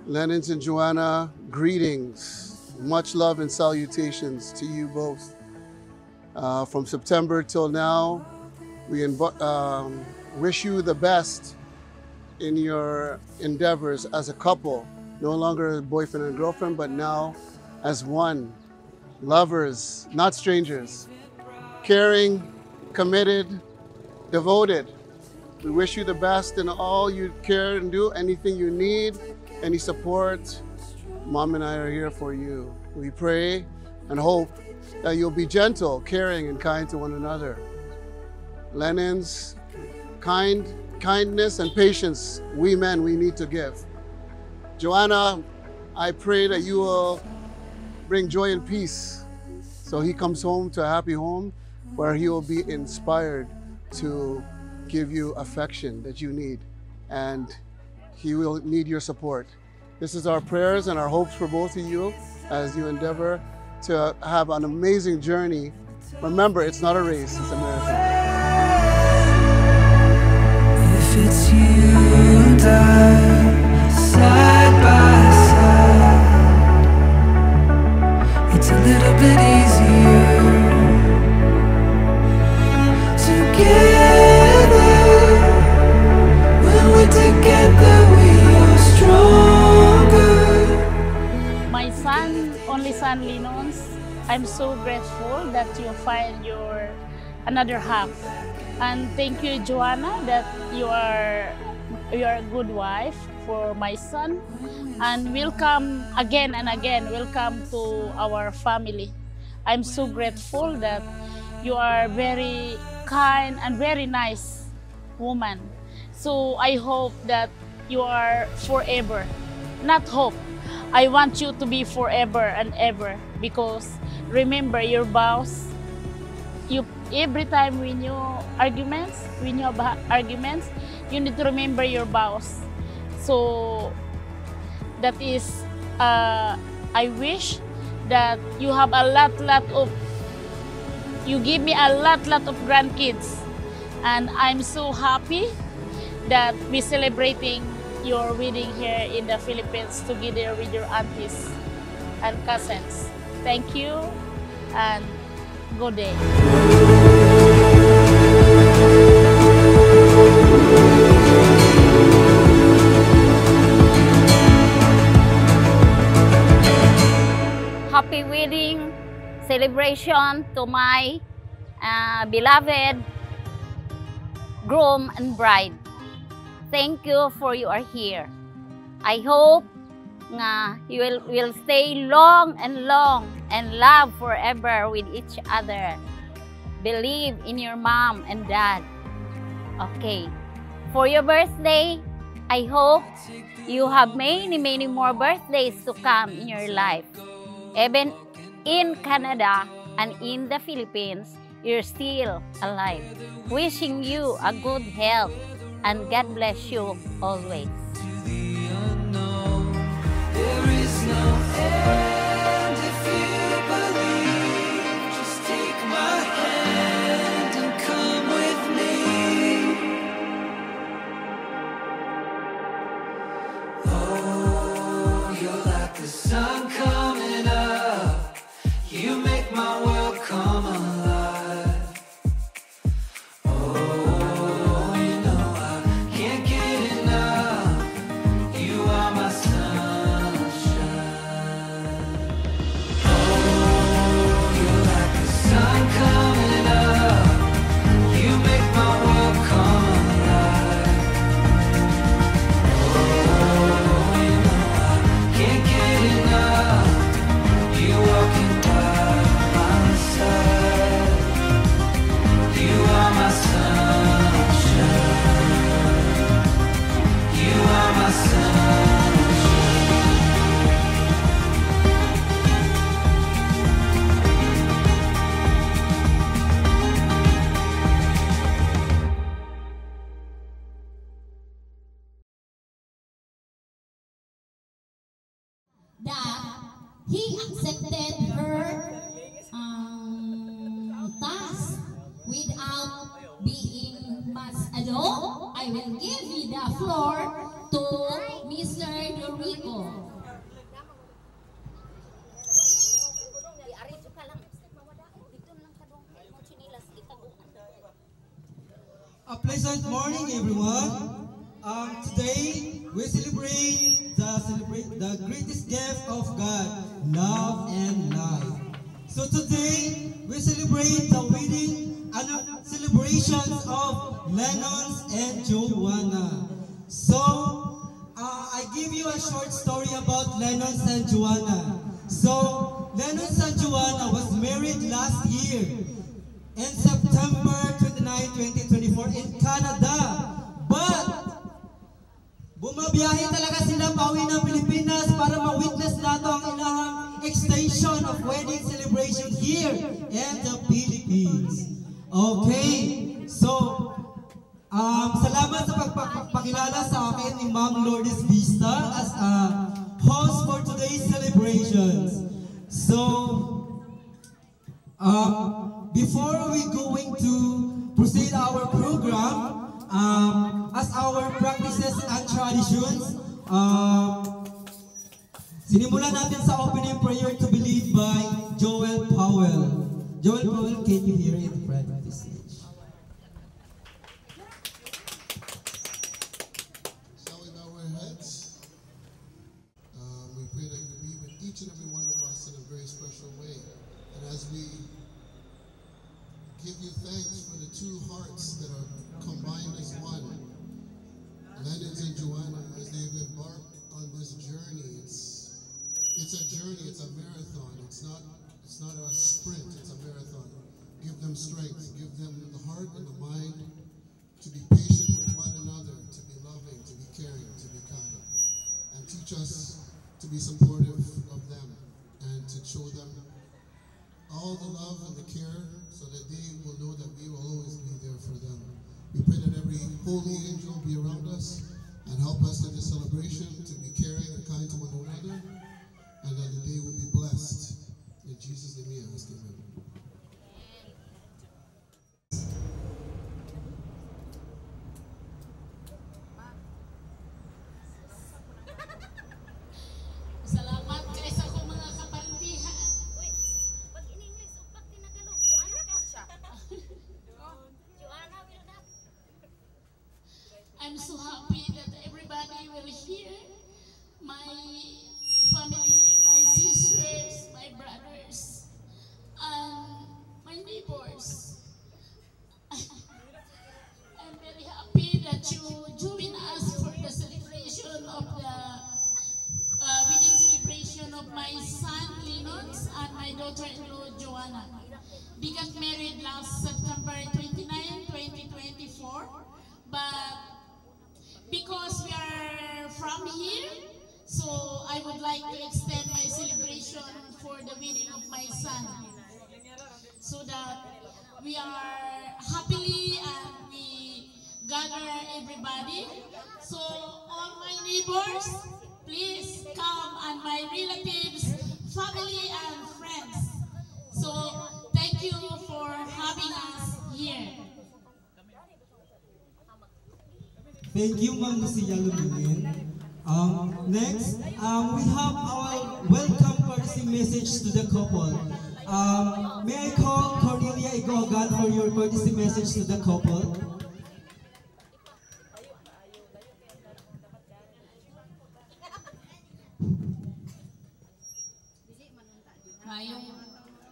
Lennox and Joanna, greetings. Much love and salutations to you both. From September till now, we wish you the best in your endeavors as a couple, no longer boyfriend and girlfriend, but now as one, lovers, not strangers, caring, committed, devoted. We wish you the best in all you care and do, anything you need, any support. Mom and I are here for you. We pray and hope that you'll be gentle, caring, and kind to one another. Lennon's kindness and patience, we men, we need to give. Joanna, I pray that you will bring joy and peace so he comes home to a happy home where he will be inspired to give you affection that you need, and he will need your support. This is our prayers and our hopes for both of you as you endeavor to have an amazing journey. Remember, it's not a race, it's a marathon. If it's you and I, side by side, it's a little bit easier together. When we're together, we are stronger. My son, only son Linons, I'm so grateful that you find your another half. And thank you, Joanna, that you are a good wife for my son. And welcome again and again, welcome to our family. I'm so grateful that you are very kind and very nice woman. So I hope that you are forever. Not hope. I want you to be forever and ever, because remember your vows. Every time when you have arguments, you need to remember your vows. So that is, I wish that you have a lot of, you give me a lot of grandkids, and I'm so happy that we're celebrating your wedding here in the Philippines together with your aunties and cousins. Thank you and good day. Happy wedding celebration to my beloved groom and bride. Thank you for you are here. I hope nga you will stay long and love forever with each other. Believe in your mom and dad. Okay. For your birthday, I hope you have many more birthdays to come in your life. Even in Canada and in the Philippines, you're still alive. Wishing you a good health and God bless you always. There is no end if you believe. Just take my hand and come with me. Oh, you're like the sun coming up. You make my world come alive. Oh, you know I can't get enough. You are my that he accepted her task without being much ado. I I will give you the floor to Mr. Dorico. A pleasant morning, everyone. Today we celebrate the greatest gift of God, love and life. So today we celebrate the wedding and celebrations of Lennon and Joanna. So I give you a short story about Lennon and Joanna. So Lennon and Joanna was married last year in September 29, 2024 in Canada. But bumabiyahe talaga sila pauwi ng Pilipinas para ma-witness nato ang ilang extension of wedding celebration here in the Philippines. Okay, so salamat sa pagpakilala sa akin ni Ma'am Lourdes Vista as a host for today's celebrations. So, before we going to proceed our program, as our practices and traditions, sinimulan natin sa opening prayer to be led by Joel Powell. Joel Powell, can you hear in the front of the stage? Shall we bow our heads? We pray that you be with each and every one of us in a very special way. And as we give you thanks for the two hearts that are combined as one, Lennon and Joanna, as they've embarked on this journey. It's a journey, it's a marathon. It's not a sprint, it's a marathon. Give them strength, give them the heart and the mind to be patient with one another, to be loving, to be caring, to be kind. And teach us to be supportive of them and to show them all the love and the care so that they will know that we will always be there for them. We pray that every holy angel be around us and help us in this celebration to be caring and kind to one another, and that the day will be blessed. In Jesus' name we ask, amen. Salamat kay sa akong mga kaparintihan. I'm so happy that everybody will hear. My family, my sisters, my brothers, and my neighbors. I'm very happy that you join us for the celebration of the wedding celebration of my son Linus and my daughter-in-law Joanna. We got married last September 29, 2024, but because we are from here, so I would like to extend my celebration for the wedding of my son, so that we are happily and we gather everybody. So all my neighbors, please come, and my relatives, family and friends. So thank you for having us here. Thank you, Ma'am Lucia Luminin. Next, we have our welcome courtesy message to the couple. May I call Cornelia Igogan for your courtesy message to the couple? Mayong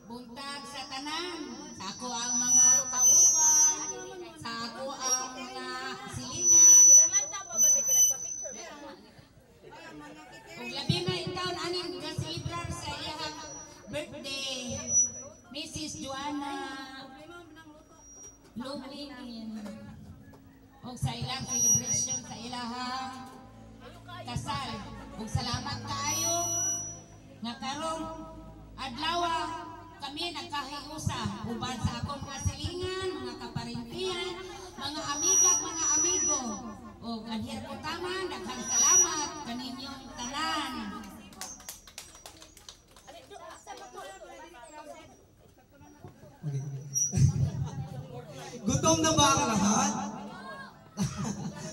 buntag sa tanan, sa ako ang mga kauban, sa ako ang mga silingan. Kung labi na itaon aning gasilibrar sa iyang birthday, Mrs. Joanna Lumlinin. O sa ilang celebration sa ilahang kasal. Ug salamat kayo nga karong adlaw kami nagkahiusa uban sa akong mga silingan, mga kaparintihan, mga amiga, mga amigo. O kanhir ko taman, daghang salamat kaninyong tanan. Gutom na ba ang lahat?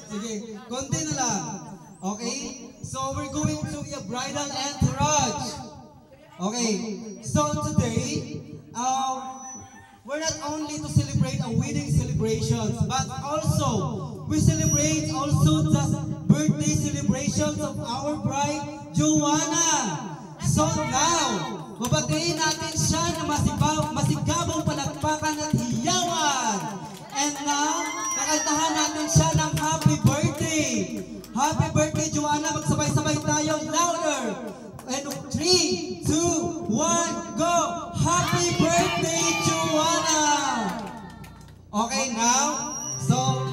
Sige, konti na lang. Okay? So we're going to a bridal entourage. Okay, so today, we're not only to celebrate a wedding celebrations, but also we celebrate also the birthday celebrations of our bride, Joanna. So now, mabatiin natin siya na masigabong palakpakan at hiyawan. And now, kakantahan natin siya ng happy birthday. Happy birthday, Joanna. Magsabay-sabay tayo. Louder. And 3, 2, 1, go! Happy birthday, Joanna! Okay, now, so...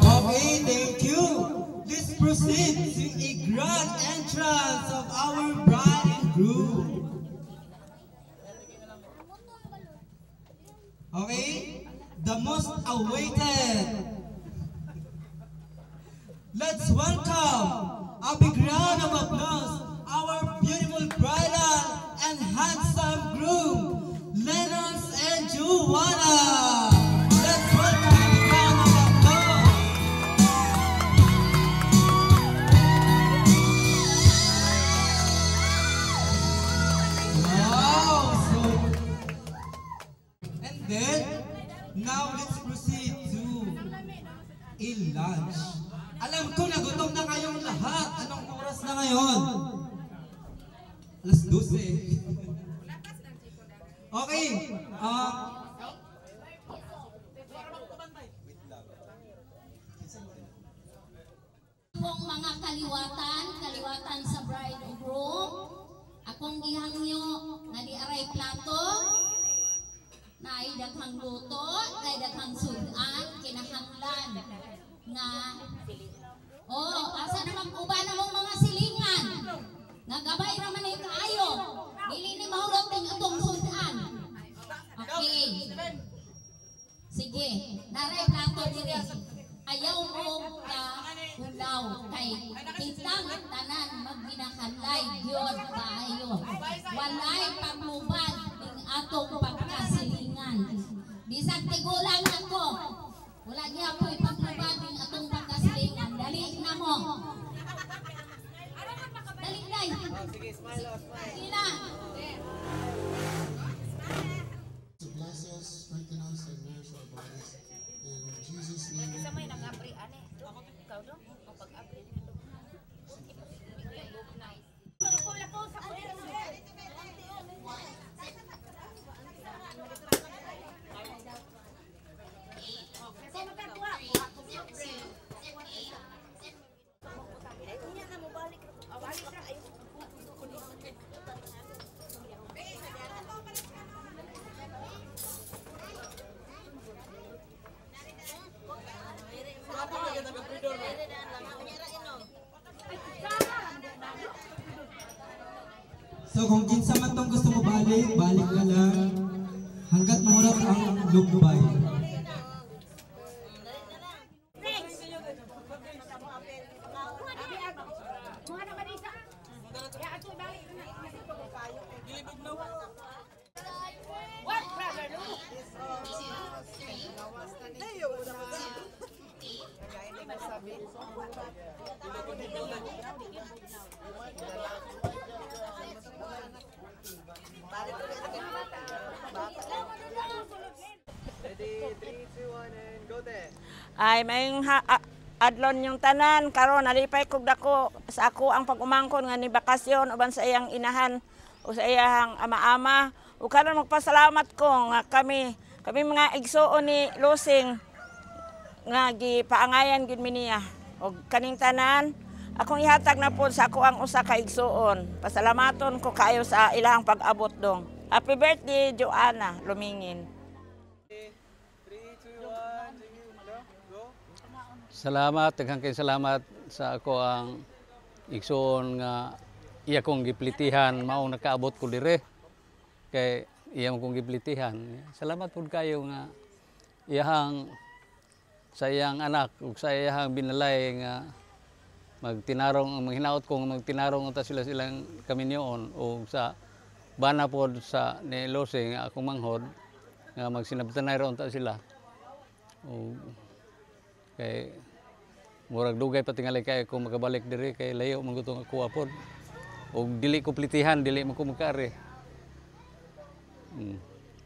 Okay, thank you. Let's proceed to a grand entrance of our bride and groom. Okay, the most awaited. Let's welcome a big round of applause our beautiful bridal and handsome groom, Lennox and Joanna. Let's welcome a big round of applause. Wow! So, and then, now let's proceed to a lunch. Alam ko na gutom na kayong lahat. Anong oras na ngayon? Alas 12. Okay. Kung mga kaliwatan sa bride and groom, akong gihangyo na di aray plato, na ay daghang luto, na ay daghang sudan, kinahanglan nga asa naman uba na mong mga silingan nga gabay raman ay kaayo dili ni mahurot ng atong sudan. Okay, sige, naray plato dire. Ayaw mo ka ulaw kay kitang tanan magginahalay gyud kaayo. Walay pagluban ning atong pagkasilingan. Bisag tigulang ako. Wala niya ako'y pagluban ning atong pagkasilingan. Dali na mo. Dali day. Sige, smile. Sige na. To bless us, strengthen us, and nourish our bodies. In Jesus' name. So kung kinsa man tong gusto mo balik, balik ka lang. Hanggat mahurot ang lukbay. Ay mayong adlon yung tanan karon nalipay kog dako sa ako ang pag-umangkon nga ni bakasyon uban sa iyang inahan o sa iyang ama-ama ug karon magpasalamat ko nga kami mga igsuon ni Lusing nga gipaangayan gid mi niya og kaning tanan akong ihatag na pod sa ako ang usa ka igsuon. Pasalamaton ko kaayo sa ilahang pag-abot dong. Happy birthday Joanna Lumingin. Salamat, daghang kay salamat sa ako ang igsoon nga iya kong giplitihan mao nakaabot ko dire kay iya kong giplitihan. Salamat pud kayo nga iyahang sa iyang anak ug sa iyang binalay nga manghinaot kong magtinarong unta sila silang kaminyoon o sa bana pod sa ni Lose nga akong manghod nga magsinabtanay ra unta sila. O kay murag dugay pa tingali kay ako makabalik diri kay layo man gutong ako pod. Og dili ko plitihan, dili mo ko magkari.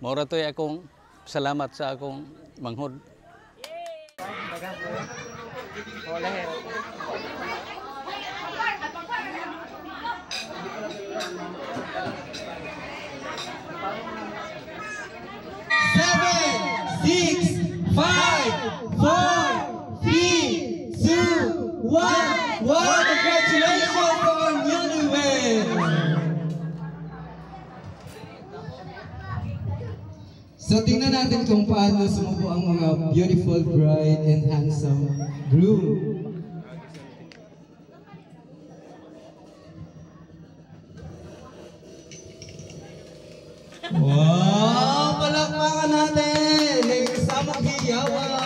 Mao ra toy akong salamat sa akong manghod. Seven, 6, 5, 4, 3, 2, 1. Wow! Congratulations to our newlyweds! So tingnan natin kung paano sumubo ang mga beautiful bride and handsome groom. Wow! Palakpakan natin! May kasamang hiyawan!